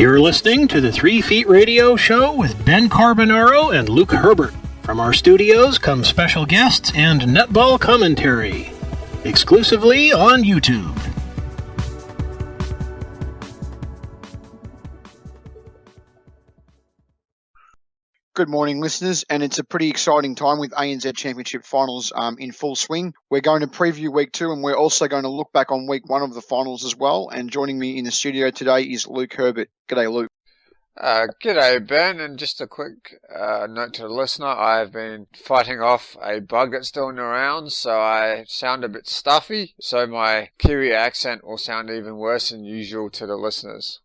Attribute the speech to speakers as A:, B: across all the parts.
A: You're listening to the 3 Feet Radio Show with Ben Carbonaro and Luke Herbert. From our studios come special guests and netball commentary, exclusively on YouTube.
B: Good morning, listeners, and it's a pretty exciting time with ANZ Championship Finals in full swing. We're going to preview Week 2, and we're also going to look back on Week 1 of the finals as well. And joining me in the studio today is Luke Herbert. G'day, Luke.
C: G'day, Ben, and just a quick note to the listener. I've been fighting off a bug that's doing the rounds, so I sound a bit stuffy, so my Kiwi accent will sound even worse than usual to the listeners.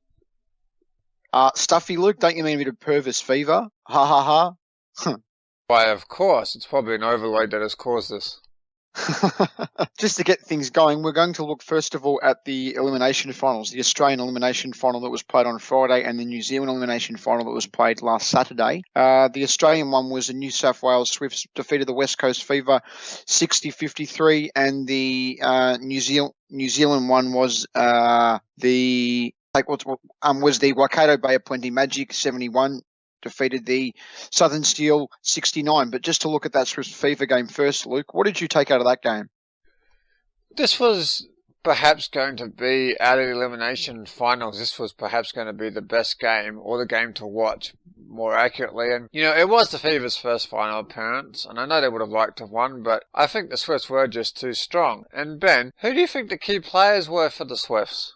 B: Stuffy, Luke, don't you mean a bit of Purvis fever? Ha ha ha.
C: Why, of course. It's probably an overload that has caused this.
B: Just to get things going, we're going to look first of all at the elimination finals, the Australian elimination final that was played on Friday and the New Zealand elimination final that was played last Saturday. The Australian one was the New South Wales Swifts defeated the West Coast Fever 60-53, and the New Zealand one was the Waikato Bay of Plenty Magic 71. Defeated the Southern Steel 69. But just to look at that Swiss Fever game first, Luke, what did you take out of that game?
C: This was perhaps going to be, out of the elimination finals, this was perhaps going to be the best game, or the game to watch more accurately. And, you know, it was the Fever's first final appearance, and I know they would have liked to have won, but I think the Swifts were just too strong. And Ben, who do you think the key players were for the Swifts?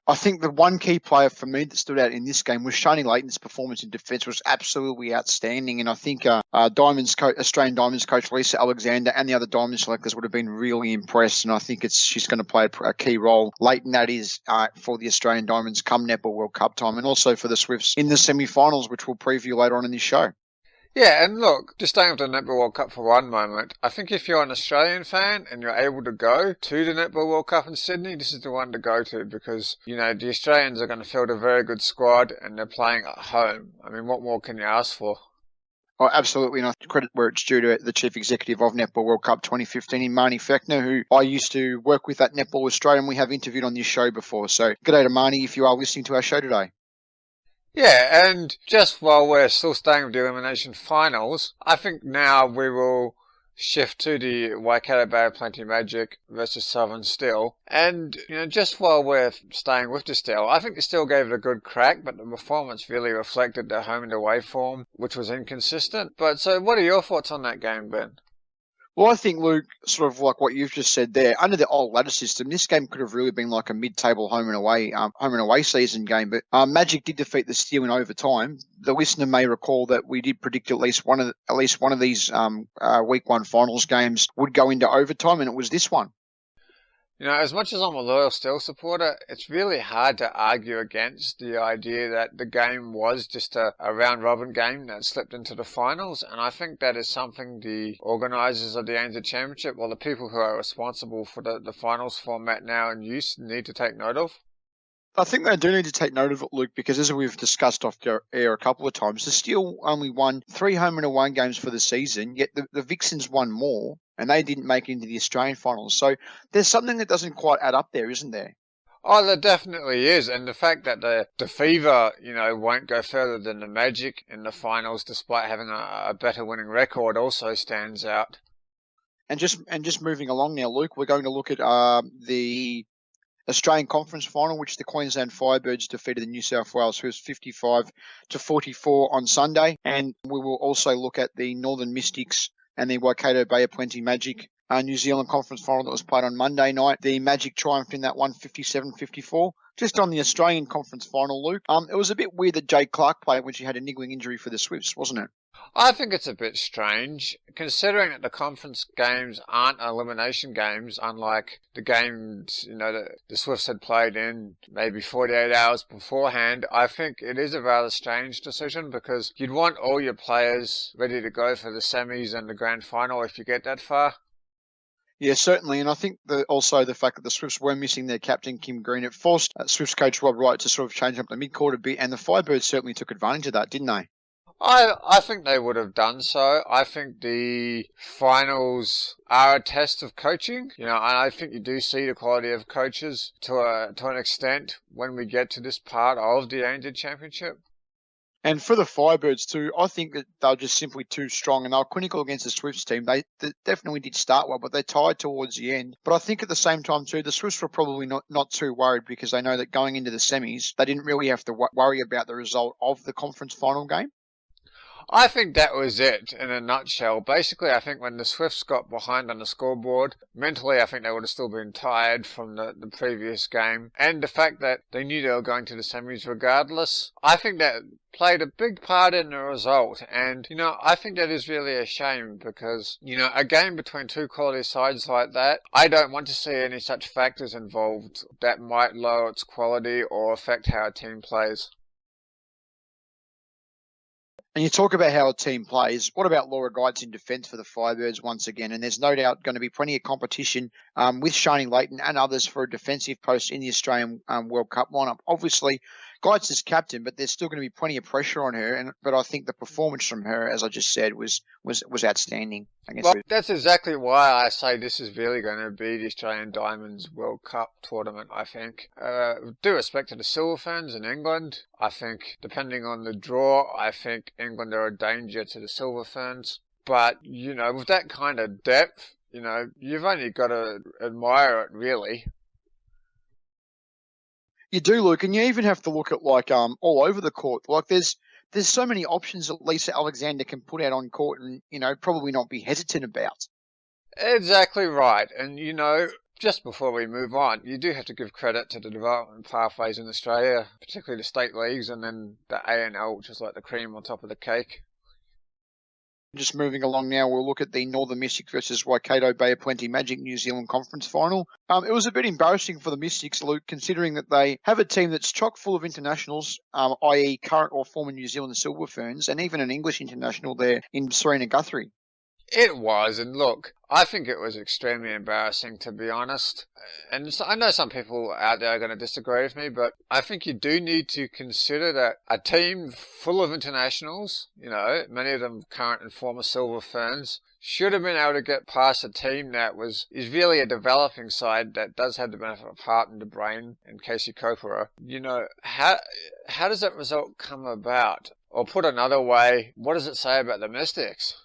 B: I think the one key player for me that stood out in this game was Shani Layton's performance in defence was absolutely outstanding, and I think Australian Diamonds coach Lisa Alexander and the other Diamond selectors would have been really impressed, and I think she's going to play a key role. Layton, that is, for the Australian Diamonds come Netball World Cup time, and also for the Swifts in the semi-finals, which we'll preview later on in this show.
C: Yeah, and look, just staying with the Netball World Cup for one moment, I think if you're an Australian fan and you're able to go to the Netball World Cup in Sydney, this is the one to go to because, you know, the Australians are going to field a very good squad and they're playing at home. I mean, what more can you ask for?
B: Oh, absolutely, and I credit where it's due to the Chief Executive of Netball World Cup 2015, Marnie Fechner, who I used to work with at Netball Australia, and we have interviewed on this show before. So, g'day to Marnie if you are listening to our show today.
C: Yeah, and just while we're still staying with the elimination finals, I think now we will shift to the Waikato Bay of Plenty Magic versus Southern Steel. And, you know, just while we're staying with the Steel, I think the Steel gave it a good crack, but the performance really reflected their home and away form, which was inconsistent. But so what are your thoughts on that game, Ben?
B: Well, I think, Luke, sort of like what you've just said there, under the old ladder system, this game could have really been like a mid-table home and away season game. But Magic did defeat the Steel in overtime. The listener may recall that we did predict at least one of these Week 1 finals games would go into overtime, and it was this one.
C: You know, as much as I'm a loyal Steel supporter, it's really hard to argue against the idea that the game was just a round-robin game that slipped into the finals, and I think that is something the organisers of the ANZ Championship, or the people who are responsible for the finals format now in use, need to take note of.
B: I think they do need to take note of it, Luke, because as we've discussed off air a couple of times, the Steel only won 3 home and away games for the season, yet the Vixens won more, and they didn't make it into the Australian finals. So there's something that doesn't quite add up there, isn't there?
C: Oh, there definitely is, and the fact that the Fever, you know, won't go further than the Magic in the finals despite having a better winning record also stands out.
B: And just moving along now, Luke, we're going to look at the Australian Conference Final, which the Queensland Firebirds defeated the New South Wales Swifts 55-44 on Sunday. And we will also look at the Northern Mystics and the Waikato Bay of Plenty Magic New Zealand Conference Final that was played on Monday night. The Magic triumphed in that one 57-54. Just on the Australian Conference Final, Luke, it was a bit weird that Jade Clark played when she had a niggling injury for the Swifts, wasn't it?
C: I think it's a bit strange, considering that the conference games aren't elimination games, unlike the games, you know, that the Swifts had played in maybe 48 hours beforehand. I think it is a rather strange decision because you'd want all your players ready to go for the semis and the grand final if you get that far.
B: Yeah, certainly, and I think also the fact that the Swifts were missing their captain, Kim Green, it forced Swifts coach Rob Wright to sort of change up the mid-court a bit, and the Firebirds certainly took advantage of that, didn't they?
C: I think they would have done so. I think the finals are a test of coaching, and I think you do see the quality of coaches to an extent when we get to this part of the ANZ Championship.
B: And for the Firebirds too, I think that they're just simply too strong, and they were clinical against the Swifts team. They definitely did start well, but they tied towards the end. But I think at the same time too, the Swifts were probably not too worried because they know that going into the semis, they didn't really have to worry about the result of the conference final game.
C: I think that was it in a nutshell. Basically, I think when the Swifts got behind on the scoreboard, mentally I think they would have still been tired from the previous game. And the fact that they knew they were going to the semis regardless, I think that played a big part in the result. And, I think that is really a shame because, a game between two quality sides like that, I don't want to see any such factors involved that might lower its quality or affect how a team plays.
B: And you talk about how a team plays. What about Laura Geitz in defence for the Firebirds once again? And there's no doubt going to be plenty of competition with Shani Layton and others for a defensive post in the Australian World Cup lineup. Obviously, Geitz is captain, but there's still going to be plenty of pressure on her. But I think the performance from her, as I just said, was outstanding.
C: Well, that's exactly why I say this is really going to be the Australian Diamonds World Cup tournament, I think. With due respect to the Silver Ferns in England, I think, depending on the draw, I think England are a danger to the Silver Ferns. But, with that kind of depth, you've only got to admire it, really.
B: You do, Luke, and you even have to look at all over the court. Like there's so many options that Lisa Alexander can put out on court and, probably not be hesitant about.
C: Exactly right. And, just before we move on, you do have to give credit to the development pathways in Australia, particularly the state leagues and then the ANL, which is like the cream on top of the cake.
B: Just moving along now, we'll look at the Northern Mystics versus Waikato Bay of Plenty Magic New Zealand Conference Final. It was a bit embarrassing for the Mystics, Luke, considering that they have a team that's chock full of internationals, i.e. current or former New Zealand Silver Ferns, and even an English international there in Serena Guthrie.
C: It was, and look, I think it was extremely embarrassing, to be honest. And I know some people out there are going to disagree with me, but I think you do need to consider that a team full of internationals, many of them current and former Silver Ferns, should have been able to get past a team that is really a developing side that does have the benefit of Hart and De Brain and Casey Kopera. How does that result come about? Or put another way, what does it say about the Mystics?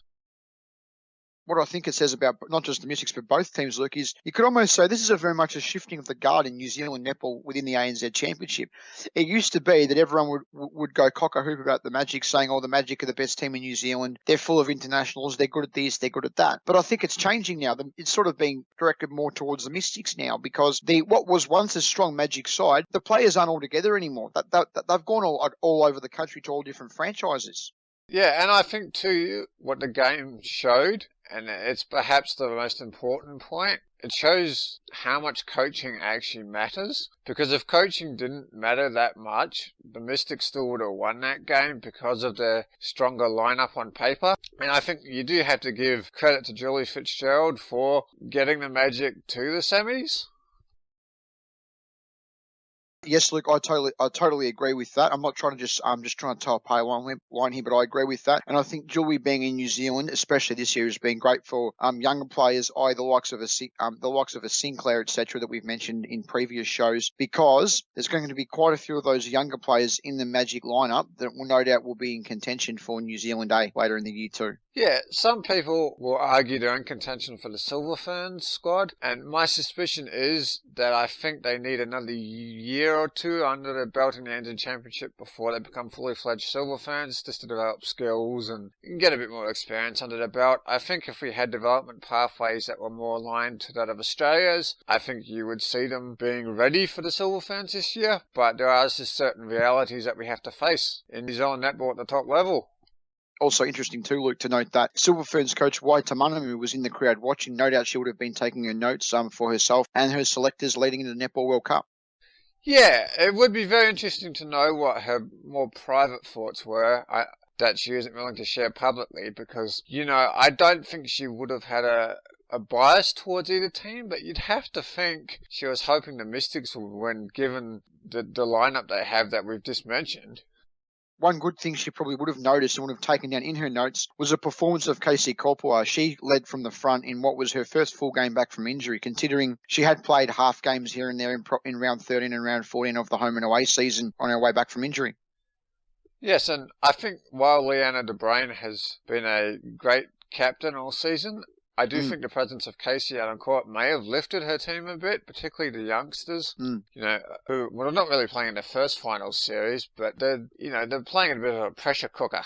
B: What I think it says about not just the Mystics but both teams, Luke, is you could almost say this is a very much a shifting of the guard in New Zealand netball within the ANZ Championship. It used to be that everyone would go cock a hoop about the Magic, saying, the Magic are the best team in New Zealand. They're full of internationals. They're good at this. They're good at that. But I think it's changing now. It's sort of being directed more towards the Mystics now because what was once a strong Magic side, the players aren't all together anymore. They've gone all over the country to all different franchises.
C: Yeah, and I think too, what the game showed, and it's perhaps the most important point, it shows how much coaching actually matters. Because if coaching didn't matter that much, the Mystics still would have won that game because of their stronger lineup on paper. And I think you do have to give credit to Julie Fitzgerald for getting the Magic to the semis.
B: Yes, Luke, I totally agree with that. I'm just trying to toe a pale line here, but I agree with that. And I think Julie being in New Zealand, especially this year, has been great for younger players, the likes of a Sinclair, etc., that we've mentioned in previous shows, because there's going to be quite a few of those younger players in the Magic lineup that will no doubt will be in contention for New Zealand A later in the year too.
C: Yeah, some people will argue they're in contention for the Silver Ferns squad, and my suspicion is that I think they need another year or two under their belt in the ANZ Championship before they become fully fledged Silver Ferns, just to develop skills and get a bit more experience under their belt. I think if we had development pathways that were more aligned to that of Australia's, I think you would see them being ready for the Silver Ferns this year, but there are just certain realities that we have to face in New Zealand netball at the top level.
B: Also interesting too, Luke, to note that Silver Ferns coach Wai Tamanamu was in the crowd watching. No doubt she would have been taking her notes for herself and her selectors leading into the Netball World Cup.
C: Yeah, it would be very interesting to know what her more private thoughts were that she isn't willing to share publicly because, I don't think she would have had a bias towards either team, but you'd have to think she was hoping the Mystics would win given the lineup they have that we've just mentioned.
B: one good thing she probably would have noticed and would have taken down in her notes was the performance of Casey Kopua. She led from the front in what was her first full game back from injury, considering she had played half games here and there in round 13 and round 14 of the home and away season on her way back from injury.
C: Yes, and I think while Leanna de Bruin has been a great captain all season, I do think the presence of Casey out on court may have lifted her team a bit, particularly the youngsters, who are not really playing in their first finals series, but they're playing a bit of a pressure cooker.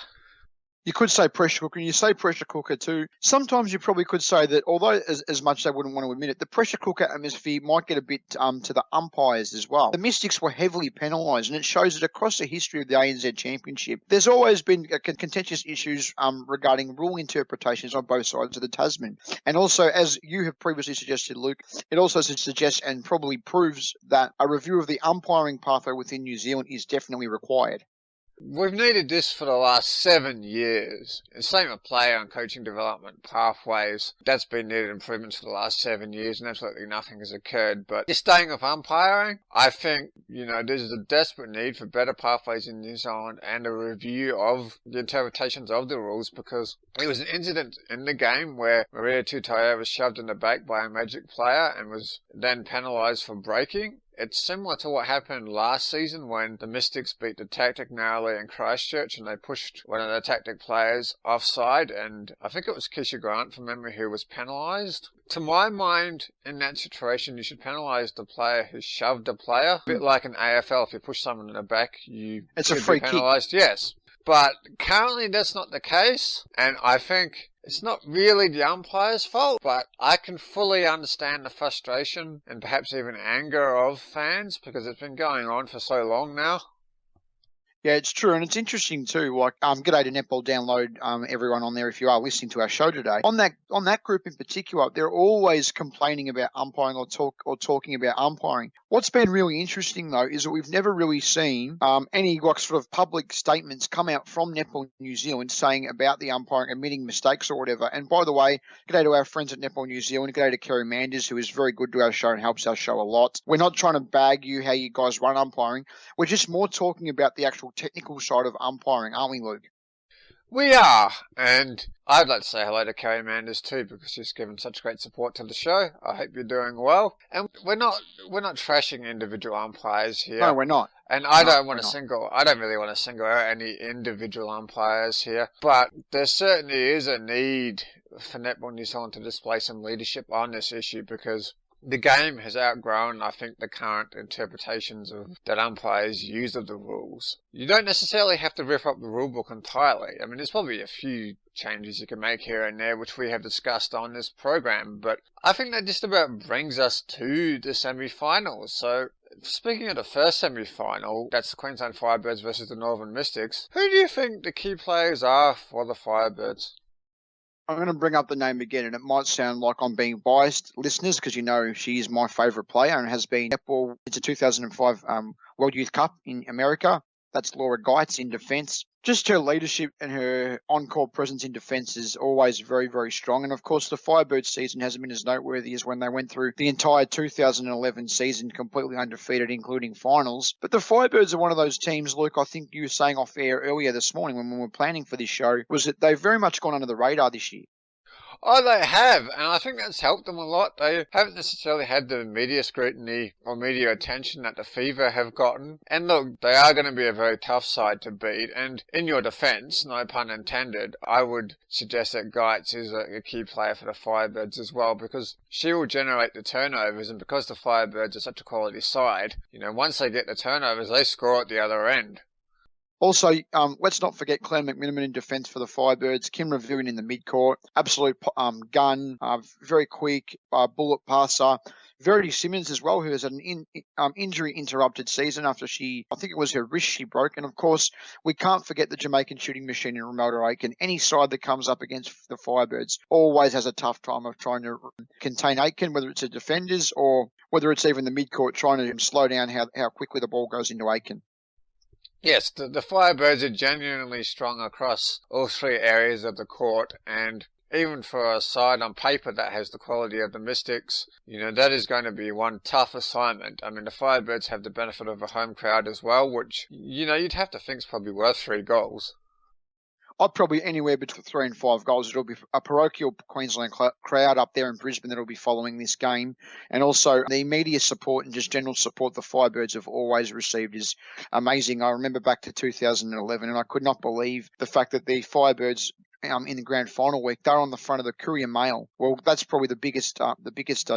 B: You could say pressure cooker, and you say pressure cooker too. Sometimes you probably could say that, although as much as they wouldn't want to admit it, the pressure cooker atmosphere might get a bit to the umpires as well. The Mystics were heavily penalised, and it shows that across the history of the ANZ Championship, there's always been contentious issues regarding rule interpretations on both sides of the Tasman. And also, as you have previously suggested, Luke, it also suggests and probably proves that a review of the umpiring pathway within New Zealand is definitely required.
C: We've needed this for the last 7 years. The same with player and coaching development pathways. That's been needed improvements for the last 7 years, and absolutely nothing has occurred. But just staying with umpiring, I think, there's a desperate need for better pathways in New Zealand and a review of the interpretations of the rules, because there was an incident in the game where Maria Tutoya was shoved in the back by a Magic player and was then penalised for breaking. It's similar to what happened last season when the Mystics beat the Tactic narrowly in Christchurch and they pushed one of the Tactic players offside, and I think it was Keisha Grant from memory who was penalised. To my mind, in that situation, you should penalise the player who shoved a player. A bit like an AFL, if you push someone in the back,
B: it's a free kick.
C: Yes. But currently that's not the case, and I think it's not really the umpire's fault, but I can fully understand the frustration and perhaps even anger of fans because it's been going on for so long now.
B: Yeah, it's true, and it's interesting too. Like, g'day to Netball Download, everyone on there. If you are listening to our show today, on that group in particular, they're always complaining about umpiring or talking about umpiring. What's been really interesting though is that we've never really seen any sort of public statements come out from Netball New Zealand saying about the umpiring, admitting mistakes or whatever. And by the way, g'day to our friends at Netball New Zealand. G'day to Kerry Manders, who is very good to our show and helps our show a lot. We're not trying to bag you how you guys run umpiring. We're just more talking about the actual technical side of umpiring, aren't we, Luke?
C: We are, and I'd like to say hello to Kerry Manders too, because she's given such great support to the show. I hope you're doing well. And we're not trashing individual umpires here.
B: No, we're not.
C: And I don't really want to single out any individual umpires here, but there certainly is a need for Netball New Zealand to display some leadership on this issue, because the game has outgrown, I think, the current interpretations that umpires use of the rules. You don't necessarily have to rip up the rulebook entirely. I mean, there's probably a few changes you can make here and there, which we have discussed on this program, but I think that just about brings us to the semi-finals. So, speaking of the first semi-final, that's the Queensland Firebirds versus the Northern Mystics, who do you think the key players are for the Firebirds?
B: I'm going to bring up the name again, and it might sound like I'm being biased, listeners, because she is my favourite player and has been netball since the 2005 World Youth Cup in America. That's Laura Geitz in defence. Just her leadership and her on-court presence in defence is always very, very strong. And, of course, the Firebirds season hasn't been as noteworthy as when they went through the entire 2011 season completely undefeated, including finals. But the Firebirds are one of those teams, Luke, I think you were saying off air earlier this morning when we were planning for this show, was that they've very much gone under the radar this year.
C: Oh, they have, and I think that's helped them a lot. They haven't necessarily had the media scrutiny or media attention that the Fever have gotten. And look, they are going to be a very tough side to beat. And in your defence, no pun intended, I would suggest that Geitz is a key player for the Firebirds as well, because she will generate the turnovers. And because the Firebirds are such a quality side, once they get the turnovers, they score at the other end.
B: Also, let's not forget Claire McMiniman in defence for the Firebirds, Kim Reviewing in the midcourt, absolute gun, very quick, bullet passer. Verity Simmons as well, who has had an injury-interrupted season after I think it was her wrist she broke. And, of course, we can't forget the Jamaican shooting machine in Ramona Aiken. Any side that comes up against the Firebirds always has a tough time of trying to contain Aiken, whether it's the defenders or whether it's even the midcourt trying to slow down how quickly the ball goes into Aiken.
C: Yes, the Firebirds are genuinely strong across all three areas of the court, and even for a side on paper that has the quality of the Mystics, that is going to be one tough assignment. I mean, the Firebirds have the benefit of a home crowd as well, which, you'd have to think is probably worth 3 goals.
B: I'd probably anywhere between 3 and 5 goals. It'll be a parochial Queensland crowd up there in Brisbane that'll be following this game. And also the media support and just general support the Firebirds have always received is amazing. I remember back to 2011 and I could not believe the fact that the Firebirds in the grand final week, they're on the front of the Courier Mail. Well, that's probably the biggest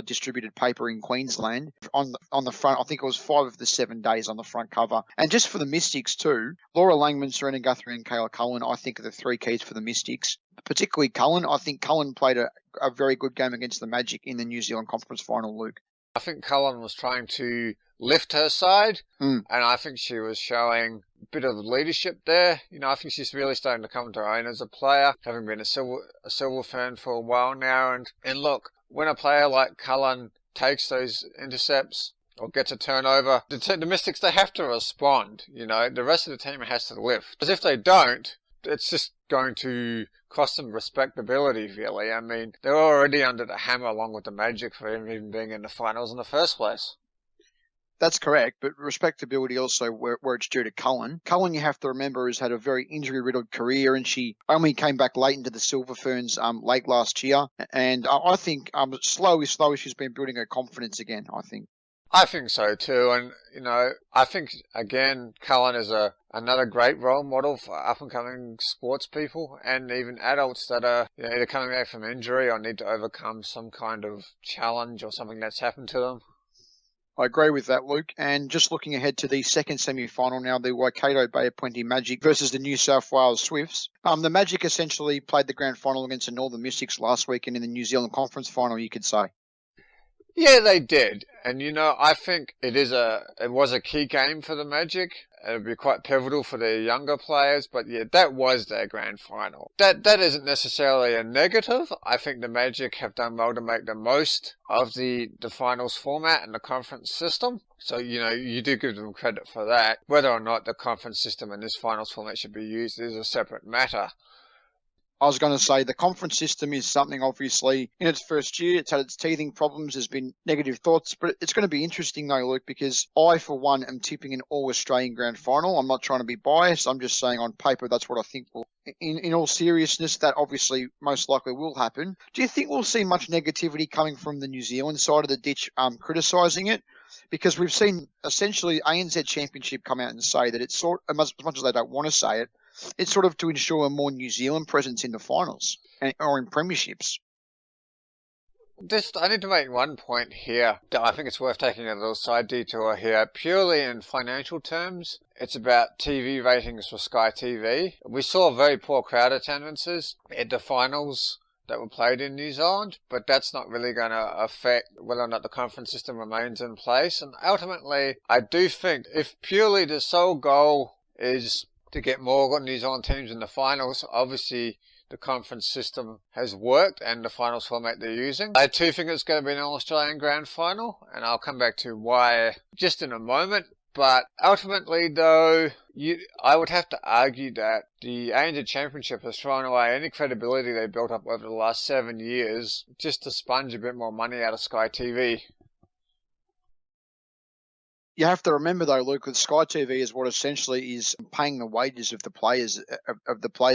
B: distributed paper in Queensland. On the front, I think it was 5 of the 7 days on the front cover. And just for the Mystics too, Laura Langman, Serena Guthrie, and Kayla Cullen, I think are the 3 keys for the Mystics. Particularly Cullen. I think Cullen played a very good game against the Magic in the New Zealand Conference Final, Luke.
C: I think Cullen was trying to lift her side, and I think she was showing a bit of leadership there. I think she's really starting to come to her own as a player, having been a silver fan for a while now. And look, when a player like Cullen takes those intercepts or gets a turnover, the Mystics, they have to respond. The rest of the team has to lift. Because if they don't, it's just going to cost them respectability, really. I mean, they're already under the hammer along with the Magic for even being in the finals in the first place.
B: That's correct, but respectability also where it's due to Cullen. Cullen, you have to remember, has had a very injury-riddled career, and she only came back late into the Silver Ferns late last year. And I think slowly she's been building her confidence again, I think.
C: I think so too, and I think again Cullen is another great role model for up and coming sports people and even adults that are either coming back from injury or need to overcome some kind of challenge or something that's happened to them.
B: I agree with that, Luke. And just looking ahead to the second semi-final now, the Waikato Bay of Plenty Magic versus the New South Wales Swifts. The Magic essentially played the grand final against the Northern Mystics last weekend in the New Zealand Conference Final, you could say.
C: Yeah, they did. And, I think it was a key game for the Magic. It would be quite pivotal for their younger players, but yeah, that was their grand final. That isn't necessarily a negative. I think the Magic have done well to make the most of the finals format and the conference system. So, you do give them credit for that. Whether or not the conference system in this finals format should be used is a separate matter.
B: I was going to say the conference system is something, obviously, in its first year. It's had its teething problems. There's been negative thoughts. But it's going to be interesting, though, Luke, because I, for one, am tipping an all-Australian grand final. I'm not trying to be biased. I'm just saying on paper that's what I think will. In all seriousness, that obviously most likely will happen. Do you think we'll see much negativity coming from the New Zealand side of the ditch criticising it? Because we've seen essentially ANZ Championship come out and say that it's as much as they don't want to say it, it's sort of to ensure a more New Zealand presence in the finals or in premierships.
C: I need to make one point here. I think it's worth taking a little side detour here. Purely in financial terms, it's about TV ratings for Sky TV. We saw very poor crowd attendances at the finals that were played in New Zealand, but that's not really going to affect whether or not the conference system remains in place. And ultimately, I do think if purely the sole goal is to get more New Zealand teams in the finals, obviously the conference system has worked and the finals format they're using. I too think it's going to be an All-Australian Grand Final, and I'll come back to why just in a moment. But ultimately, though, I would have to argue that the ANZ Championship has thrown away any credibility they built up over the last 7 years just to sponge a bit more money out of Sky TV.
B: You have to remember, though, Luke, that Sky TV is what essentially is paying the wages of the players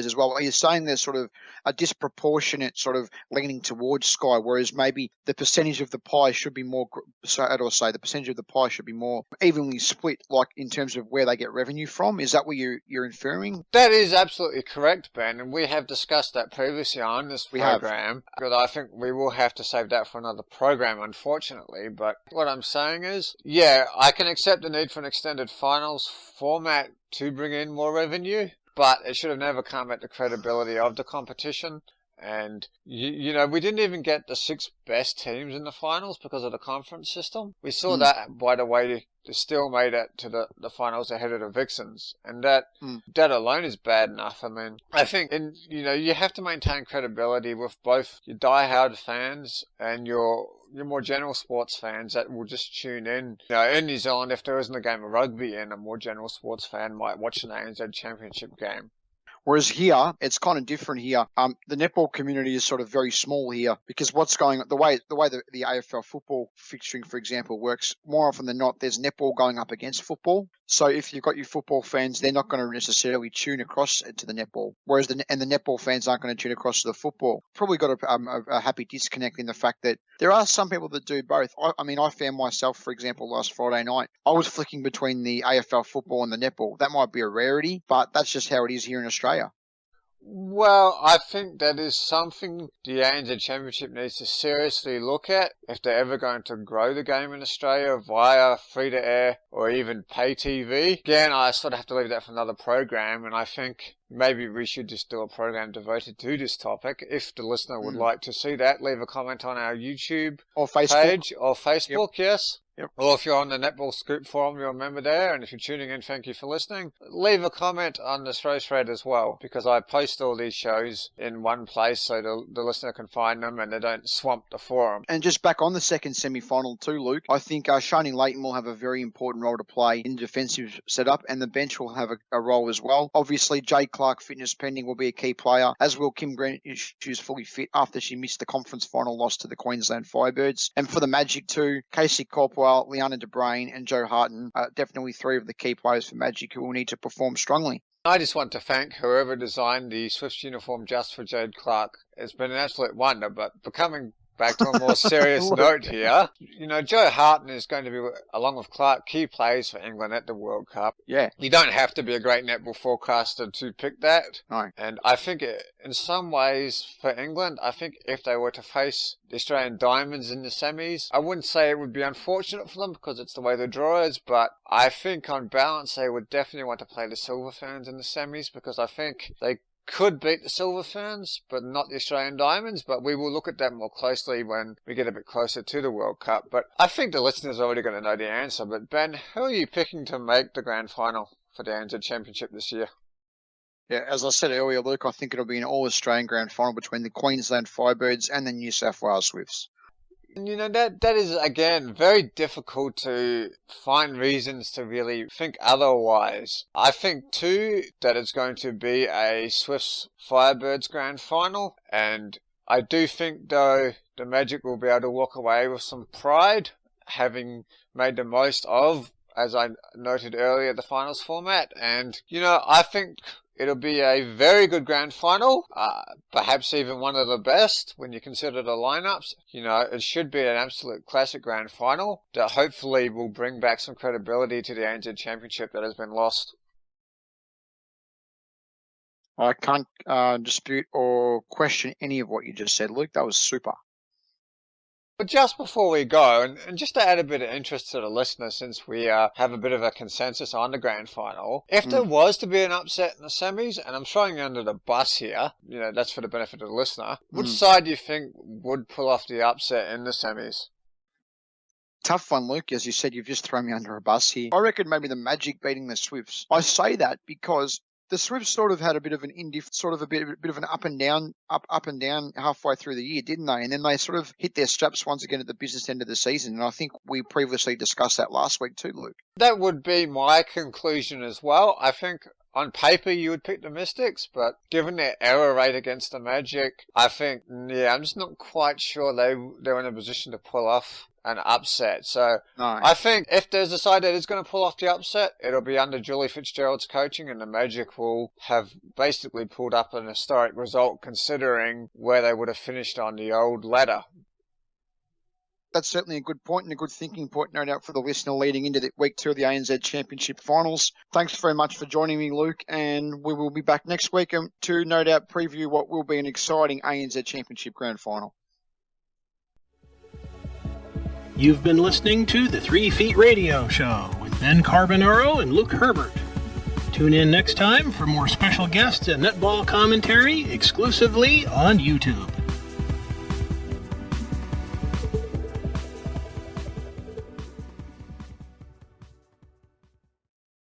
B: as well. Are you saying there's sort of a disproportionate sort of leaning towards Sky, whereas maybe the percentage of the pie should be more, the percentage of the pie should be more evenly split, like in terms of where they get revenue from? Is that what you're inferring?
C: That is absolutely correct, Ben, and we have discussed that previously on this program. But I think we will have to save that for another program, unfortunately. But what I'm saying is, yeah, I can accept the need for an extended finals format to bring in more revenue, but it should have never come at the credibility of the competition. And, we didn't even get the 6 best teams in the finals because of the conference system. We saw that, by the way, they still made it to the finals ahead of the Vixens. And that alone is bad enough. I mean, I think, you have to maintain credibility with both your diehard fans and your more general sports fans that will just tune in. In New Zealand, if there isn't a game of rugby in, a more general sports fan might watch an ANZ Championship game.
B: Whereas here, it's kind of different here. The netball community is sort of very small here because what's going on, the way the AFL football fixturing, for example, works, more often than not, there's netball going up against football. So if you've got your football fans, they're not going to necessarily tune across to the netball, whereas the netball fans aren't going to tune across to the football. Probably got a happy disconnect in the fact that there are some people that do both. I mean, I found myself, for example, last Friday night, I was flicking between the AFL football and the netball. That might be a rarity, but that's just how it is here in Australia.
C: Well, I think that is something the ANZ Championship needs to seriously look at if they're ever going to grow the game in Australia via free-to-air or even pay TV. Again, I sort of have to leave that for another program, and I think maybe we should just do a program devoted to this topic. If the listener would like to see that, leave a comment on our YouTube
B: or Facebook
C: page or Facebook, yes.
B: Yep.
C: Or if you're on the Netball Scoop forum, you're a member there, and if you're tuning in, thank you for listening. Leave a comment on the show thread as well, because I post all these shows in one place so the listener can find them and they don't swamp the forum.
B: And just back on the second semi-final too, Luke, I think Shani Layton will have a very important role to play in the defensive setup, and the bench will have a role as well. Obviously, Jade Clark, fitness pending, will be a key player, as will Kim Grant, who's fully fit after she missed the conference final loss to the Queensland Firebirds. And for the Magic too, Casey Copwell, Liana De Brain and Joe Harton are definitely three of the key players for Magic who will need to perform strongly.
C: I just want to thank whoever designed the Swifts uniform just for Jade Clark. It's been an absolute wonder, but becoming back to a more serious note here. You know, Joe Harton is going to be, along with Clark, key players for England at the World Cup.
B: Yeah.
C: You don't have to be a great netball forecaster to pick that.
B: No.
C: And I think in some ways for England, I think if they were to face the Australian Diamonds in the semis, I wouldn't say it would be unfortunate for them because it's the way the draw is, but I think on balance they would definitely want to play the Silver Ferns in the semis because I think they could beat the Silver Ferns, but not the Australian Diamonds, but we will look at that more closely when we get a bit closer to the World Cup. But I think the listeners are already going to know the answer, but Ben, who are you picking to make the grand final for the ANZ Championship this year?
B: Yeah, as I said earlier, Luke, I think it'll be an all-Australian grand final between the Queensland Firebirds and the New South Wales Swifts.
C: You know, that is, again, very difficult to find reasons to really think otherwise. I think, too, that it's going to be a Swifts Firebirds grand final, and I do think, though, the Magic will be able to walk away with some pride, having made the most of, as I noted earlier, the finals format. And, you know, I think it'll be a very good grand final, perhaps even one of the best when you consider the lineups. You know, it should be an absolute classic grand final that hopefully will bring back some credibility to the ANZ Championship that has been lost.
B: I can't dispute or question any of what you just said, Luke. That was super.
C: But just before we go, and just to add a bit of interest to the listener, since we have a bit of a consensus on the grand final, if there was to be an upset in the semis, and I'm throwing you under the bus here, you know, that's for the benefit of the listener, which side do you think would pull off the upset in the semis?
B: Tough one, Luke. As you said, you've just thrown me under a bus here. I reckon maybe the Magic beating the Swifts. I say that because the Swifts sort of had a bit of an a bit of an up and down halfway through the year, didn't they? And then they sort of hit their straps once again at the business end of the season. And I think we previously discussed that last week too, Luke.
C: That would be my conclusion as well. I think on paper you would pick the Mystics, but given their error rate against the Magic, I think, I'm just not quite sure they're in a position to pull off an upset. So
B: no.
C: I think if there's a side that is going to pull off the upset, it'll be under Julie Fitzgerald's coaching, and the Magic will have basically pulled up an historic result considering where they would have finished on the old ladder.
B: That's certainly a good point and a good thinking point, no doubt, for the listener leading into the week 2 of the ANZ Championship Finals. Thanks very much for joining me, Luke, and we will be back next week to no doubt preview what will be an exciting ANZ Championship Grand Final.
A: You've been listening to the 3 Feet Radio Show with Ben Carbonaro and Luke Herbert. Tune in next time for more special guests and netball commentary exclusively on YouTube.